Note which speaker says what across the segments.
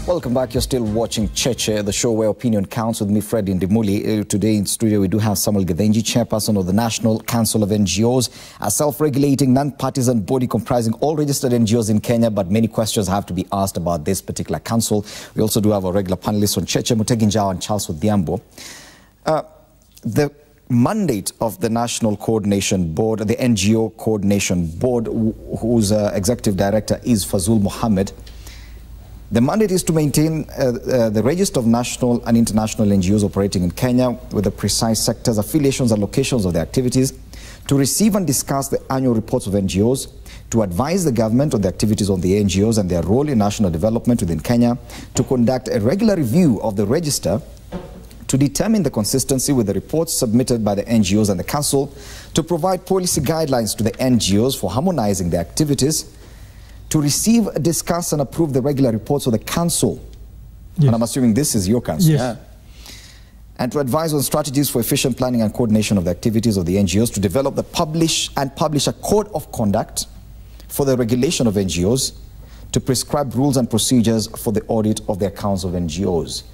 Speaker 1: Welcome back. You're still watching Cheche, the show where opinion counts, with me, Fred Ndimuli. Today in studio, we do have Samuel Githinji, chairperson of the National Council of NGOs, a self-regulating, non-partisan body comprising all registered NGOs in Kenya, but many questions have to be asked about this particular council. We also do have our regular panelists on Cheche, Mutegi Njau and Charles Odhiambo. The mandate of the National Coordination Board, the NGO Coordination Board, whose executive director is Fazul Mohammed, the mandate is to maintain the register of national and international NGOs operating in Kenya with the precise sectors, affiliations and locations of their activities, to receive and discuss the annual reports of NGOs, to advise the government on the activities of the NGOs and their role in national development within Kenya, to conduct a regular review of the register, to determine the consistency with the reports submitted by the NGOs and the Council, to provide policy guidelines to the NGOs for harmonizing their activities, to receive, discuss and approve the regular reports of the Council. Yes. And I'm assuming this is your Council.
Speaker 2: Yes.
Speaker 1: Yeah. And to advise on strategies for efficient planning and coordination of the activities of the NGOs, to develop the publish a code of conduct for the regulation of NGOs, to prescribe rules and procedures for the audit of the accounts of NGOs.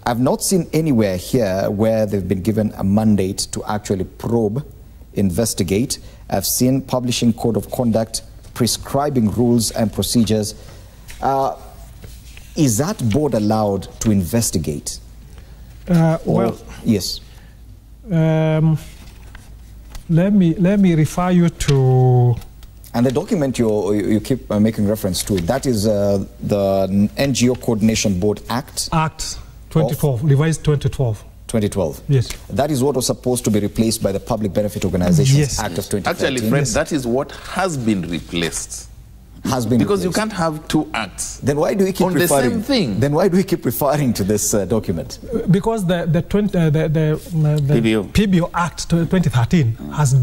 Speaker 1: I've not seen anywhere here where they've been given a mandate to actually probe, investigate. I've seen publishing code of conduct, prescribing rules and procedures. Is that board allowed to investigate?
Speaker 2: Well,
Speaker 1: yes.
Speaker 2: Let me refer you to.
Speaker 1: And the document you keep making reference to, that is the NGO Coordination Board Act.
Speaker 2: Act 2012, revised 2012.
Speaker 1: 2012.
Speaker 2: Yes.
Speaker 1: That is what was supposed to be replaced by the Public Benefit Organizations
Speaker 2: Yes.
Speaker 1: Act of 2013.
Speaker 3: Actually, Fred, that is what has been replaced.
Speaker 1: Has been
Speaker 3: because
Speaker 1: replaced.
Speaker 3: You can't have two acts.
Speaker 1: Then why do we keep
Speaker 3: on
Speaker 1: referring?
Speaker 3: The same thing.
Speaker 1: Then why do we keep referring to this document?
Speaker 2: Because the PBO Act 2013 has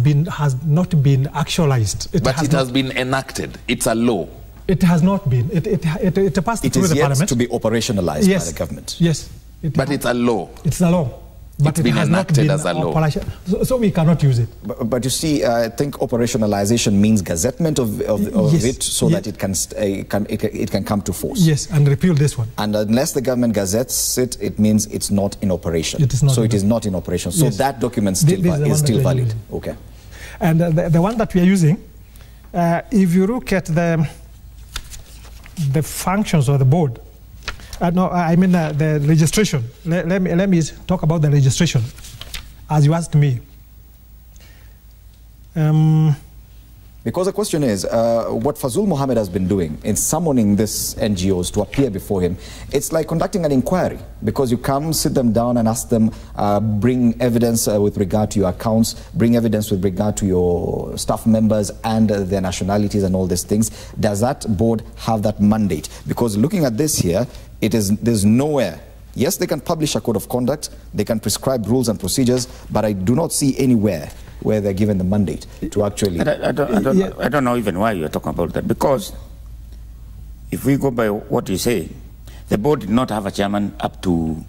Speaker 2: not been actualized.
Speaker 3: It has been enacted. It's a law.
Speaker 2: It has not been. It passed through the Parliament.
Speaker 1: It is yet to be operationalized
Speaker 2: yes.
Speaker 1: by the government.
Speaker 2: Yes.
Speaker 3: But it's a law.
Speaker 2: It's a law. But
Speaker 3: it's been enacted as a law.
Speaker 2: So we cannot use it.
Speaker 1: But you see, I think operationalization means gazettement of
Speaker 2: yes.
Speaker 1: it so that it can come to force.
Speaker 2: Yes, and repeal this one.
Speaker 1: And unless the government gazettes it, it means it's not in operation.
Speaker 2: It is not.
Speaker 1: So it is not in operation. So
Speaker 2: yes.
Speaker 1: that document is still valid. Okay.
Speaker 2: And the one that we are using, if you look at the functions of the board, no, I mean the registration. Let me talk about the registration, as you asked me.
Speaker 1: Because the question is, what Fazul Mohammed has been doing in summoning these NGOs to appear before him, it's like conducting an inquiry, because you come, sit them down and ask them, bring evidence with regard to your accounts, bring evidence with regard to your staff members and their nationalities and all these things. Does that board have that mandate? Because looking at this here, there's nowhere. Yes, they can publish a code of conduct, they can prescribe rules and procedures, but I do not see anywhere where they're given the mandate to actually...
Speaker 4: I don't know even why you're talking about that, because if we go by what you say, the board did not have a chairman up to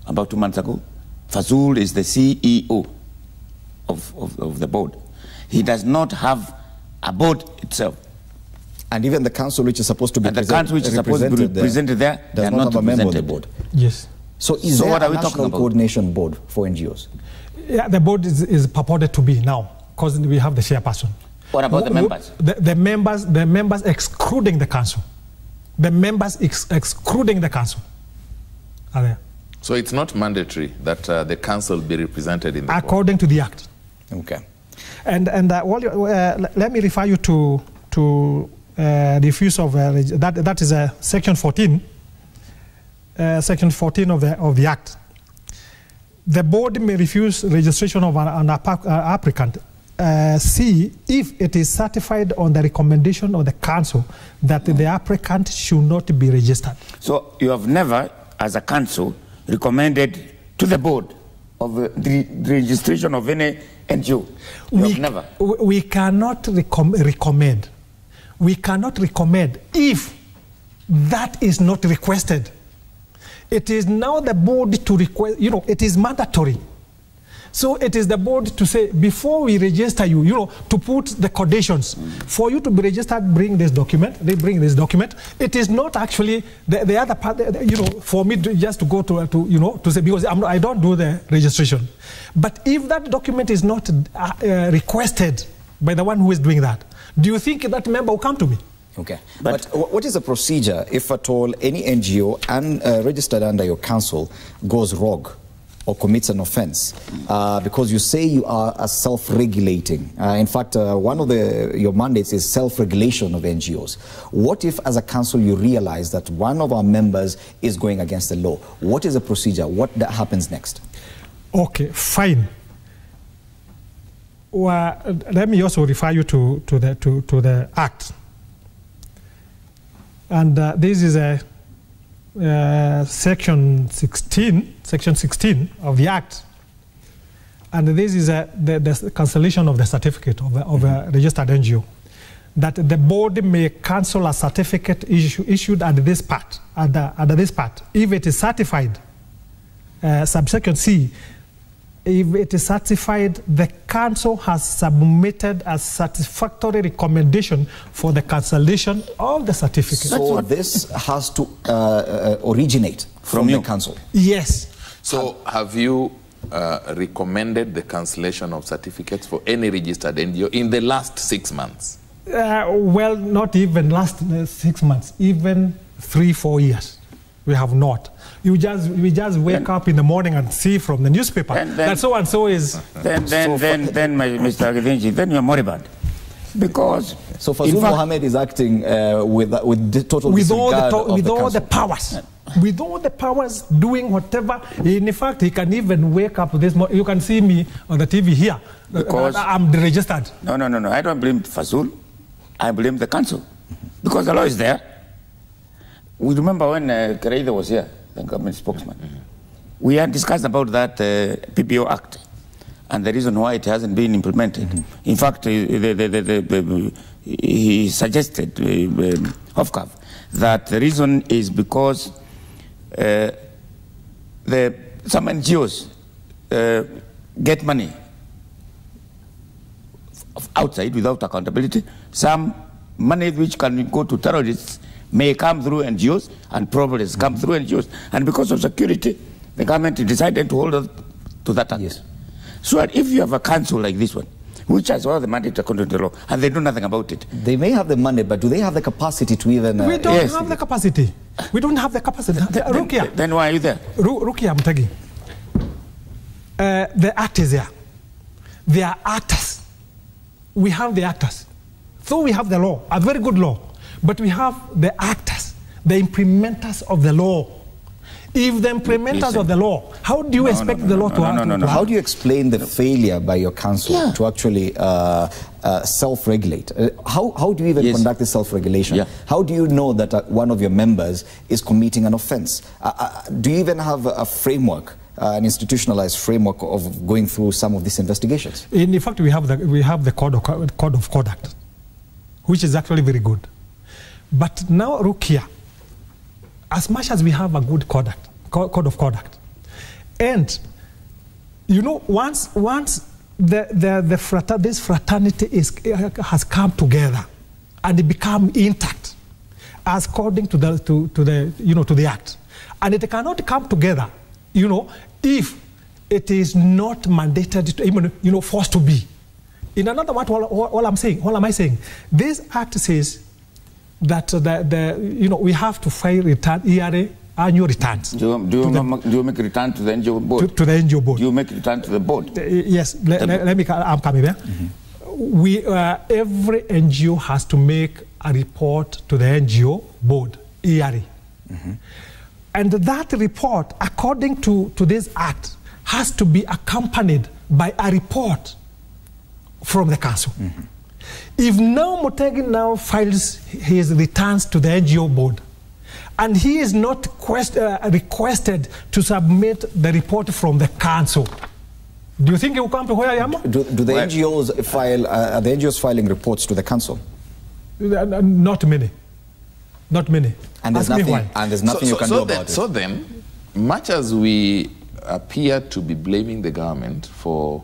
Speaker 4: about 2 months ago. Fazul is the CEO of the board. He does not have a board itself.
Speaker 1: And even the council, which is supposed to be
Speaker 4: represented there,
Speaker 1: does not have a member of the board.
Speaker 2: Yes.
Speaker 1: So is there a national coordination board for NGOs?
Speaker 2: Yeah, the board is purported to be now, because we have the chairperson.
Speaker 4: What about the members?
Speaker 2: The members excluding the council. The members excluding the council are there.
Speaker 3: So it's not mandatory that the council be represented in the
Speaker 2: according to the act.
Speaker 1: Okay.
Speaker 2: And let me refer you to the use of that is section 14. Section 14 of the act. The board may refuse registration of an applicant, C, if it is certified on the recommendation of the council that the applicant should not be registered.
Speaker 4: So you have never, as a council, recommended to the board of the registration of any NGO? Never?
Speaker 2: We cannot recommend. We cannot recommend if that is not requested. It is now the board to request, it is mandatory So it is the board to say, before we register you, to put the conditions. For you to be registered, bring this document. They bring this document. It is not actually the other part, for me just to go to say, because I don't do the registration. But if that document is not requested by the one who is doing that, do you think that member will come to me?
Speaker 1: Okay. But what is the procedure if at all any NGO registered under your council goes rogue or commits an offense? Because you say you are self-regulating. In fact, one of your mandates is self-regulation of NGOs. What if as a council you realize that one of our members is going against the law? What is the procedure? What happens next? Okay, fine. Well, let me also refer you to the Act. And this is a section 16 of the Act. And this is the cancellation of the certificate of a registered NGO. That the board may cancel a certificate issued at this part, if it is certified, subsection C, if it is certified, the council has submitted a satisfactory recommendation for the cancellation of the certificate. So this has to originate from the council? Yes.
Speaker 3: So have you recommended the cancellation of certificates for any registered NGO in the last 6 months?
Speaker 2: Well, not even last 6 months, even 3-4 years. We have not. We just wake up in the morning and see from the newspaper that so and so is.
Speaker 4: Then, Mr. Gavinji, then you're moribund, because
Speaker 1: so Fazul Mohammed is acting with total disregard
Speaker 2: with all the powers. With all the powers, doing whatever. In fact, he can even wake up this morning. You can see me on the TV here. Because I'm registered.
Speaker 4: No. I don't blame Fazul. I blame the council, because the law is there. We remember when Kareida was here, the government spokesman. We had discussed about that PPO Act and the reason why it hasn't been implemented. In fact, he suggested, Hofkav, that the reason is because some NGOs get money outside without accountability. Some money which can go to terrorists may come through NGOs, and probably come through NGOs. And because of security, the government decided to hold us to that act. Yes. So if you have a council like this one, which has all the mandate according to the law, and they do nothing about it.
Speaker 1: They may have the money, but do they have the capacity to even...
Speaker 2: We don't have the capacity. We don't have the capacity. Rukia.
Speaker 4: Then why are you there?
Speaker 2: Rukia, I'm taking. The act is there. They are actors. We have the actors. So we have the law, a very good law. But we have the actors, the implementers of the law. If the implementers of the law, how do you expect the law to act?
Speaker 1: How do you explain the failure by your council to actually self-regulate? How do you even conduct the self-regulation? How do you know that one of your members is committing an offense? Do you even have a framework, an institutionalized framework of going through some of these investigations? In fact, we have the code of conduct, which is actually very good. But now, Rukia, as much as we have a good code of conduct, and once this fraternity has come together and it become intact, as according to the act, and it cannot come together, if it is not mandated to even forced to be. In another word, all am I saying? This act says that we have to file annual returns.
Speaker 4: Do you make return to the NGO board?
Speaker 2: To the NGO board.
Speaker 4: Do you make return to the board?
Speaker 2: Yes. I'm coming there. Every NGO has to make a report to the NGO board yearly, and that report, according to this act, has to be accompanied by a report from the council. If now Motegi now files his returns to the NGO board, and he is not requested to submit the report from the council, do you think he will come to where I am?
Speaker 1: Do the NGOs file? Are the NGOs filing reports to the council?
Speaker 2: Not many. Not many.
Speaker 1: And there's nothing. And there's nothing you can do about it.
Speaker 3: So then, much as we appear to be blaming the government for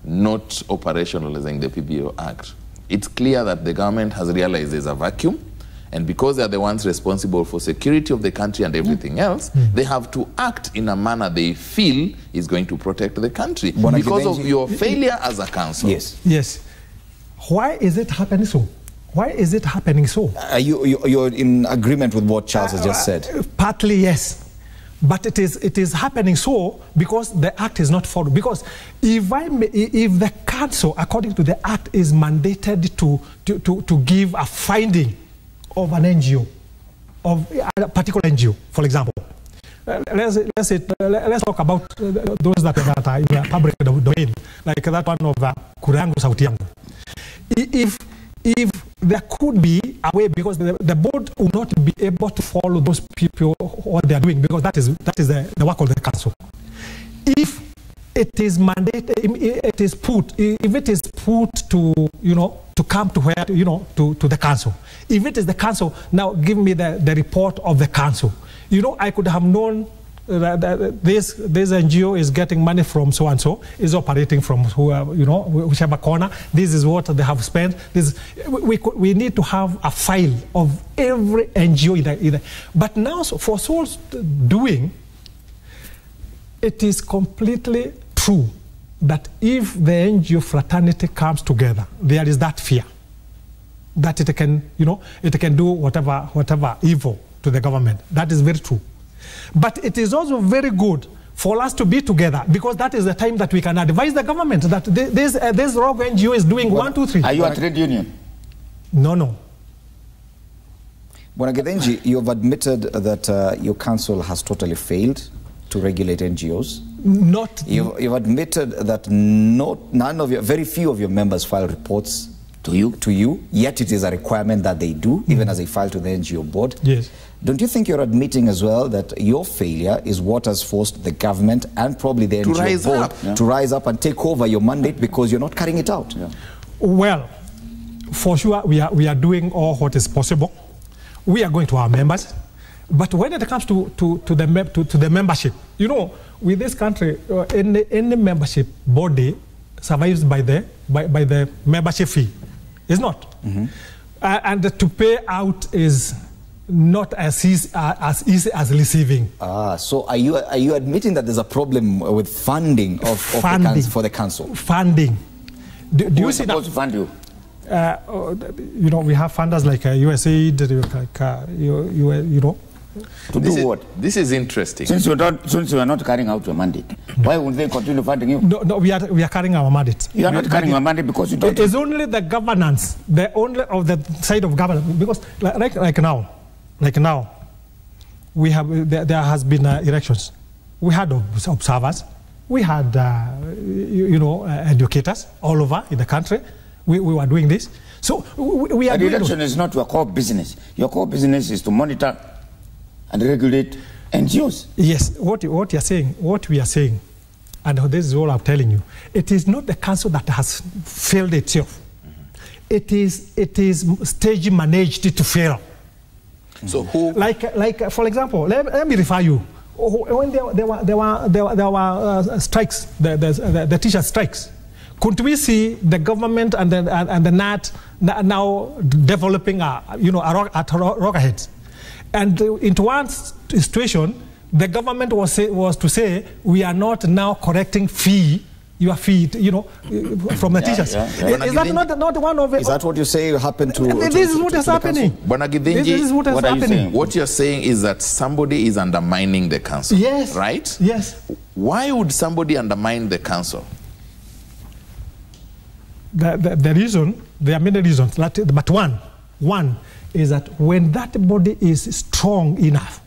Speaker 3: not operationalizing the PBO Act. It's clear that the government has realized there's a vacuum, and because they're the ones responsible for security of the country and everything else, they have to act in a manner they feel is going to protect the country because of your failure as a council.
Speaker 2: Yes. Yes. Why is it happening so? Why is it happening so?
Speaker 1: You're in agreement with what Charles has just said?
Speaker 2: Partly, yes. But it is happening so because the act is not followed. Because if the council, according to the act, is mandated to give a finding of an NGO, of a particular NGO, for example, let's talk about those that are in the public domain, like that one of Kurangu Sauti Yangu. If there could be a way, because the board will not be able to follow those people what they are doing, because that is the work of the council. If it is mandated, if it is put to to come to where to the council. If it is the council, now give me the report of the council. I could have known that this NGO is getting money from so and so, is operating from whichever corner. This is what they have spent. We need to have a file of every NGO either. But now for so doing, it is completely true that if the NGO fraternity comes together, there is that fear that it can do whatever evil to the government. That is very true. But it is also very good for us to be together, because that is the time that we can advise the government that this rogue NGO is doing 1, 2, 3.
Speaker 4: Are you a trade union?
Speaker 2: No.
Speaker 1: Bwana Githinji, you have admitted that your council has totally failed to regulate NGOs. You've admitted that very few of your members file reports to you, yet it is a requirement that they do, even as they file to the NGO board.
Speaker 2: Yes.
Speaker 1: Don't you think you're admitting as well that your failure is what has forced the government and probably the NGO board to rise up and take over your mandate because you're not carrying it out? Yeah.
Speaker 2: Well, for sure, we are doing all what is possible. We are going to our members. But when it comes to the membership, with this country, any membership body survives by the membership fee. It's not. And to pay out is not as easy as receiving.
Speaker 1: So are you admitting that there's a problem with funding for the council?
Speaker 2: Funding. Do you see
Speaker 4: supposed to fund you?
Speaker 2: We have funders like USAID,
Speaker 4: To do what?
Speaker 3: This is interesting.
Speaker 4: Since you are not carrying out your mandate, why would they continue funding you?
Speaker 2: No, we are carrying our mandate.
Speaker 4: You are not carrying your mandate because you don't.
Speaker 2: It's only the governance, only of the side of governance. Because like now, there has been elections. We had observers. We had educators all over in the country. We were doing this. So we are.
Speaker 4: The election is not your core business. Your core business is to monitor and regulate NGOs.
Speaker 2: Yes, what we are saying, and this is all I'm telling you, it is not the council that has failed itself. It is stage managed to fail.
Speaker 3: So who?
Speaker 2: Like for example, let me refer you. When there were strikes, the teacher strikes. Couldn't we see the government and the NAT now developing at loggerheads? And into one situation, the government was to say, we are not now correcting your fee, from the teachers. Is that not one of it?
Speaker 1: Is that what you say happened to?
Speaker 2: This is what is happening.
Speaker 3: Bwana Githinji,
Speaker 2: this is what is happening.
Speaker 3: What you're saying is that somebody is undermining the council.
Speaker 2: Yes.
Speaker 3: Right?
Speaker 2: Yes.
Speaker 3: Why would somebody undermine the council?
Speaker 2: The reason, there are many reasons, but one is that when that body is strong enough,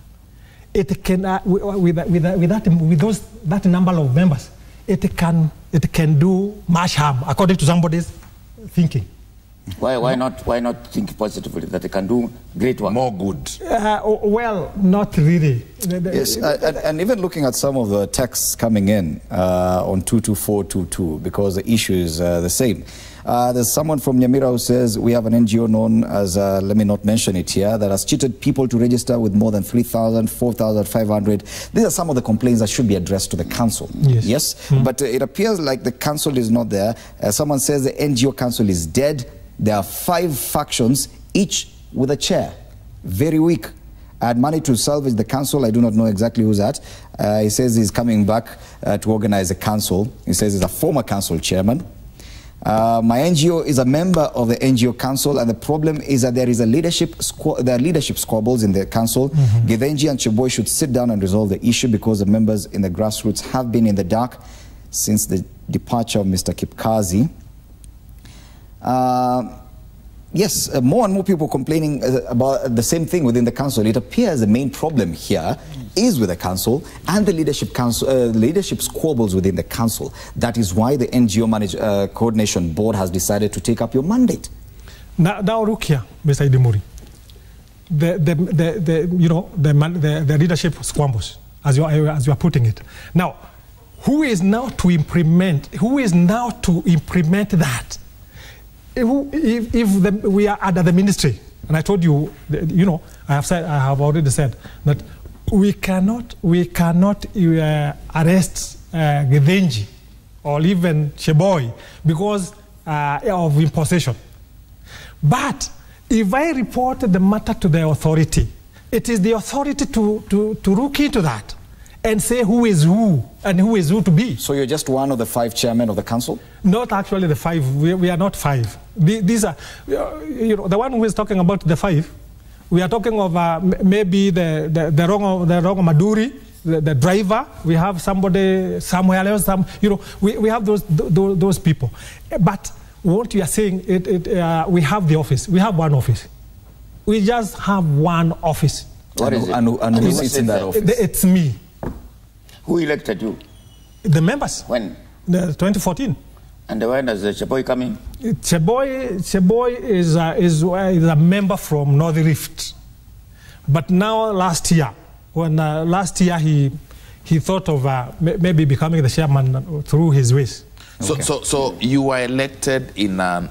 Speaker 2: it can with that number of members, it can do much harm according to somebody's thinking.
Speaker 4: Why not think positively that it can do great work?
Speaker 3: More good.
Speaker 2: Well, not really.
Speaker 1: Yes, and even looking at some of the texts coming in on 22422, because the issue is the same. There's someone from Nyamira who says we have an NGO known as, let me not mention it here, that has cheated people to register with more than 3,000, 4,500. These are some of the complaints that should be addressed to the council. Yes. But it appears like the council is not there. Someone says the NGO council is dead. There are 5 factions, each with a chair. Very weak. I had money to salvage the council. I do not know exactly who's that. He says he's coming back to organize a council. He says he's a former council chairman. My NGO is a member of the NGO council, and the problem is that there is a leadership squabbles in the council. Githinji and Cheboy should sit down and resolve the issue because the members in the grassroots have been in the dark since the departure of Mr. Kipkazi. Yes, more and more people complaining about the same thing within the council. It appears the main problem here is with the council and the leadership squabbles within the council. That is why the NGO Coordination Board has decided to take up your mandate.
Speaker 2: Now look here, Mr. Idimuri. The leadership squabbles, as you are putting it. Now, who is now to implement that? If we are under the ministry, and I told you, I have already said that we cannot arrest Githinji or even Cheboy because of imposition. But if I report the matter to the authority, it is the authority to look into that and say who is who and who is who to be.
Speaker 1: So you're just one of the 5 chairmen of the council? Not
Speaker 2: actually the 5. We are not 5. These are, the one who is talking about the 5. We are talking of maybe the wrong Maduri, the driver. We have somebody somewhere else. We have those people. But what you are saying, we have the office. We have one office. We just have one office.
Speaker 1: What is it? And who sits in that office?
Speaker 2: It's me.
Speaker 4: Who elected you?
Speaker 2: The members.
Speaker 4: When?
Speaker 2: 2014.
Speaker 4: And when does Cheboy come in?
Speaker 2: Cheboy is a member from North Rift. But now last year he thought of maybe becoming the chairman through his ways.
Speaker 3: Okay. So you were elected in a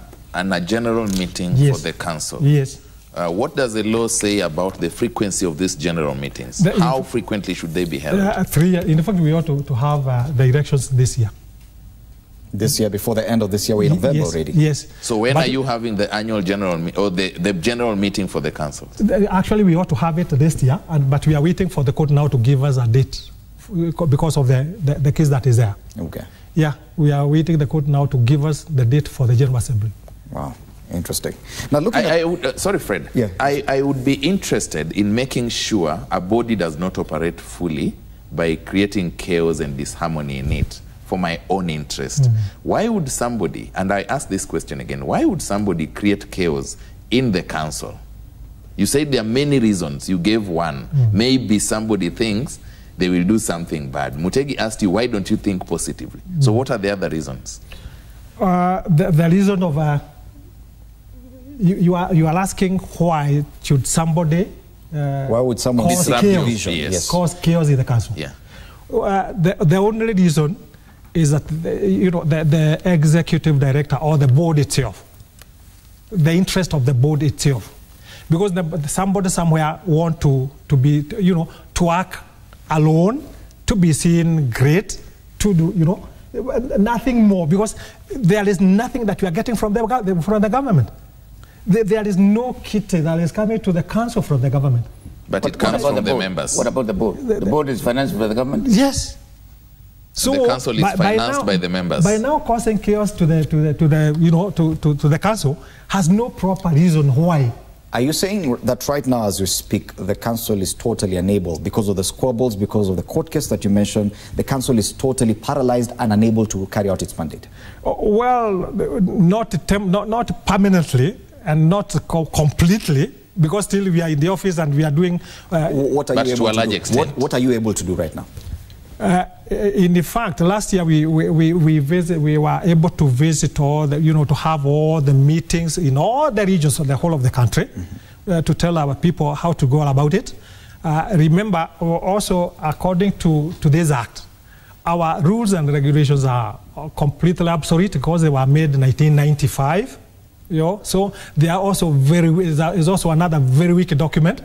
Speaker 3: general meeting for the council?
Speaker 2: Yes.
Speaker 3: What does the law say about the frequency of these general meetings? How frequently should they be held?
Speaker 2: 3 years. In fact, we ought to have the elections this year.
Speaker 1: This year, before the end of this year, we're in November already.
Speaker 2: Yes.
Speaker 3: So when are you having the annual general or the general meeting for the council?
Speaker 2: Actually, we ought to have it this year, but we are waiting for the court now to give us a date because of the case that is there.
Speaker 1: Okay.
Speaker 2: Yeah, we are waiting the court now to give us the date for the General Assembly.
Speaker 1: Wow. Interesting. Now, looking
Speaker 3: sorry, Fred.
Speaker 1: Yeah.
Speaker 3: I would be interested in making sure a body does not operate fully by creating chaos and disharmony in it for my own interest. Why would somebody, and I ask this question again, why would somebody create chaos in the council? You said there are many reasons. You gave one. Maybe somebody thinks they will do something bad. Mutegi asked you, why don't you think positively? So what are the other reasons?
Speaker 2: The reason of... You are asking why should somebody
Speaker 1: why would someone
Speaker 2: cause chaos?
Speaker 3: Yes.
Speaker 2: Cause chaos in the council?
Speaker 3: Yeah.
Speaker 2: The only reason is that the executive director or the board itself, the interest of the board itself, because somebody somewhere want to be to act alone, to be seen great, to do nothing more, because there is nothing that we are getting from the government. There is no kitty that is coming to the council from the government.
Speaker 3: But it comes from the members.
Speaker 4: What about the board? The board is financed by the government?
Speaker 2: Yes.
Speaker 3: So the council is financed by the members.
Speaker 2: By now causing chaos to the council has no proper reason why.
Speaker 1: Are you saying that right now as you speak, the council is totally unable because of the squabbles, because of the court case that you mentioned, the council is totally paralyzed and unable to carry out its mandate?
Speaker 2: Well, not permanently and not completely, because still we are in the office and we are doing...
Speaker 1: what are you able to do? What are you able to do right now?
Speaker 2: In fact, last year we were able to visit all the, to have all the meetings in all the regions of the whole of the country, to tell our people how to go about it. Remember, also according to this act, our rules and regulations are completely obsolete because they were made in 1995. You know, so they are also is also another very weak document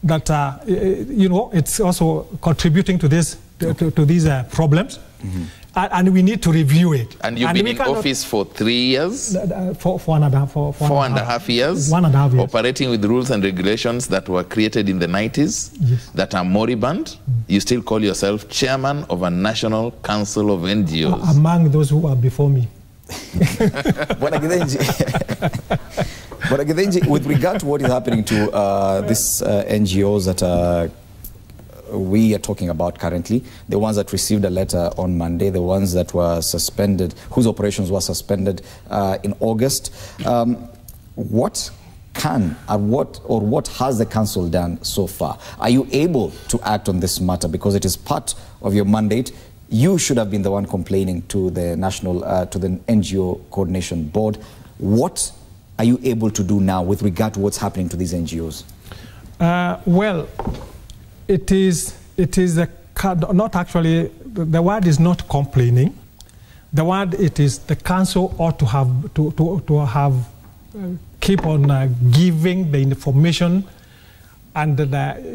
Speaker 2: that you know, it's also contributing to this to these problems. Mm-hmm. And we need to review it.
Speaker 3: And you've been in office for 3 years?
Speaker 2: Four and a half
Speaker 3: years?
Speaker 2: 1.5 years.
Speaker 3: Operating with rules and regulations that were created in the 90s, yes, that are moribund. You still call yourself chairman of a national council of NGOs.
Speaker 2: Among those who are before me.
Speaker 1: Bwana Githinji, with regard to what is happening to these NGOs that we are talking about currently, the ones that received a letter on Monday, the ones that were suspended, whose operations were suspended in August, what can what has the council done so far? Are you able to act on this matter? Because it is part of your mandate. You should have been the one complaining to the to the NGO Coordination Board. What are you able to do now with regard to what's happening to these NGOs?
Speaker 2: Well, it is not actually, the word is not complaining. The word, it is the council ought to have keep on giving the information and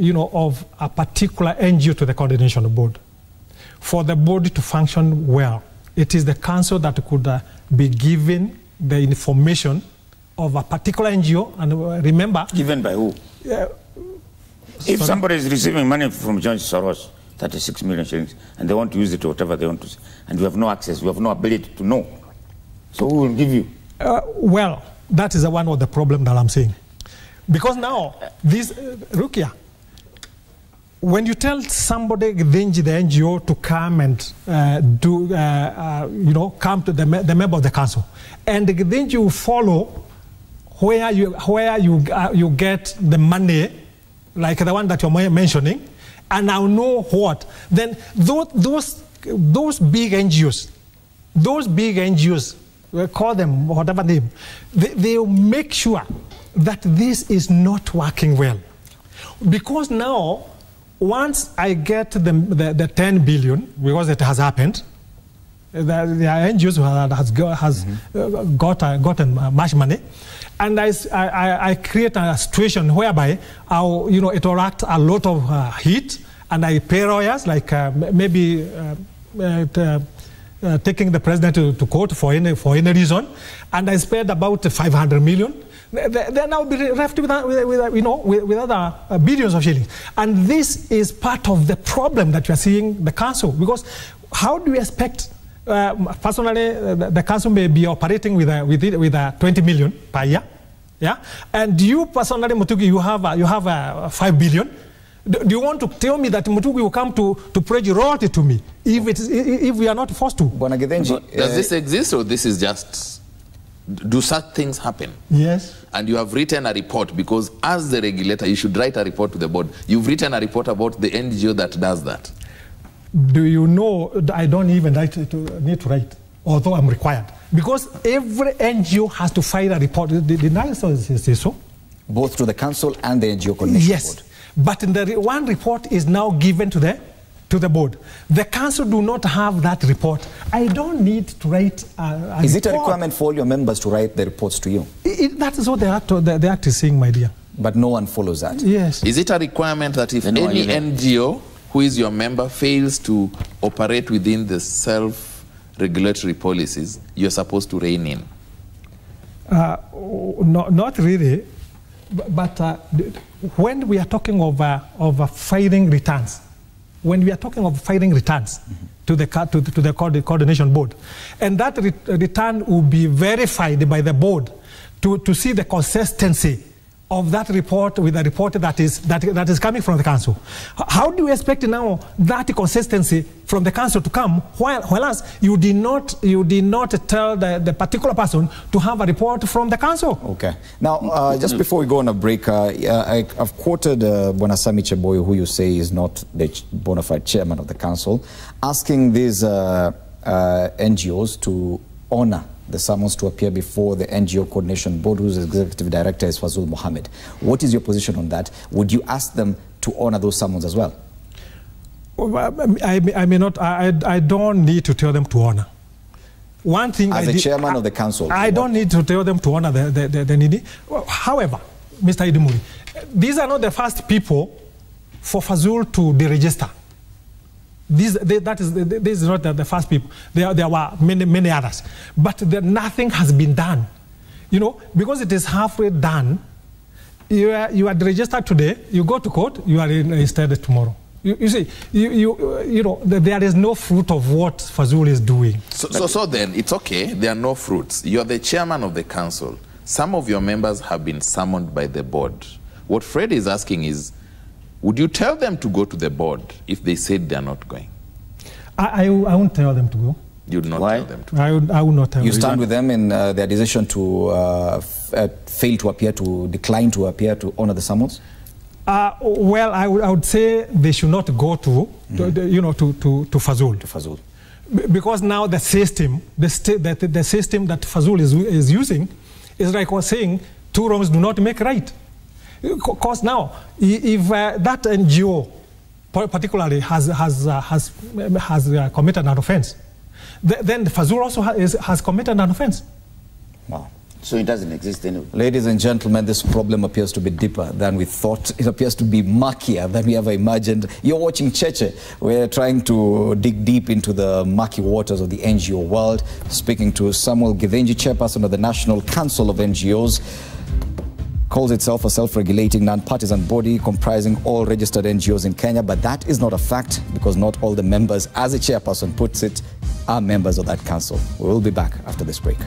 Speaker 2: you know, of a particular NGO to the coordination board. For the board to function well, it is the council that could be given the information of a particular NGO. And remember,
Speaker 4: given by who? If somebody is receiving money from George Soros, 36 million shillings, and they want to use it to whatever they want to, and we have no access, we have no ability to know, so who will give you?
Speaker 2: Well, that is one of the problems that I'm saying. Because now, this, Rukia, when you tell somebody, the NGO, to come and you know, come to the member of the council, and then you follow where you get the money, like the one that you're mentioning, and I know what, then those big NGOs, we'll call them whatever name, they'll make sure that this is not working well. Because now, once I get the 10 billion, because it has happened, the NGOs has gotten much money, and I create a situation whereby you know, it will act a lot of heat, and I pay lawyers, like maybe taking the president to court for any reason, and I spent about 500 million. They now be left with you know, with other billions of shillings, and this is part of the problem that we are seeing the council. Because how do you expect? Personally, the council may be operating with 20 million per year, yeah. And you personally, Mutugi, you have 5 billion. Do you want to tell me that Mutugi will come to pledge royalty to me if we are not forced to?
Speaker 1: Bwana Githinji,
Speaker 3: does this exist, or this is just? Do such things happen?
Speaker 2: Yes.
Speaker 3: And you have written a report, because as the regulator, you should write a report to the board. You've written a report about the NGO that does that.
Speaker 2: Do you know, I don't even need to write, although I'm required. Because every NGO has to file a report. The NISO says so.
Speaker 1: Both to the council and the NGO Coordination Board.
Speaker 2: Yes. But one report is now given to the board. The council do not have that report. I don't need to write a report.
Speaker 1: Is it a requirement for all your members to write the reports to you?
Speaker 2: That is what the act is saying, my dear.
Speaker 1: But no one follows that?
Speaker 2: Yes.
Speaker 3: Is it a requirement that if any NGO who is your member fails to operate within the self-regulatory policies, you're supposed to rein in?
Speaker 2: Not really. But when we are talking of filing returns, to the coordination board, and that return will be verified by the board to see the consistency of that report with the report that is coming from the council. How do you expect now that consistency from the council to come, whereas you did not tell the particular person to have a report from the council?
Speaker 1: Okay. Now, just before we go on a break, I've quoted Bwana Sami Cheboyo, who you say is not the bona fide chairman of the council, asking these NGOs to honor the summons to appear before the NGO Coordination Board, whose executive director is Fazul Mohammed. What is your position on that? Would you ask them to honor those summons as well?
Speaker 2: I may not. I don't need to tell them to honor. one thing
Speaker 1: as the chairman of the council,
Speaker 2: I don't need to tell them to honor the needy. However, Mr. Idimuli, these are not the first people for Fazul to deregister. This is not the first people. There were many others. But nothing has been done. You know, because it is halfway done, you are deregistered today, you go to court, you are reinstated tomorrow. You see, you know, there is no fruit of what Fazul is doing.
Speaker 3: So then, it's okay, there are no fruits. You're the chairman of the council. Some of your members have been summoned by the board. What Fred is asking is, would you tell them to go to the board if they said they're not going? I
Speaker 2: won't tell them to go.
Speaker 3: You would not
Speaker 4: Why?
Speaker 3: tell them to go?
Speaker 2: I will not tell them.
Speaker 1: You stand with them in their decision to fail to appear, to decline to appear, to honor the summons?
Speaker 2: Well, I would say they should not go to Fazul.
Speaker 1: To Fazul.
Speaker 2: Because now the system, the system that Fazul is using is like we're saying, two wrongs do not make right. Because now, if that NGO particularly has committed an offense, then Fazul also has committed an offense.
Speaker 1: Wow.
Speaker 4: So it doesn't exist anyway.
Speaker 1: Ladies and gentlemen, this problem appears to be deeper than we thought. It appears to be murkier than we ever imagined. You're watching Cheche. We're trying to dig deep into the murky waters of the NGO world. Speaking to Samuel Githinji, chairperson of the National Council of NGOs. Calls itself a self-regulating non-partisan body comprising all registered NGOs in Kenya, but that is not a fact because not all the members, as the chairperson puts it, are members of that council. We will be back after this break.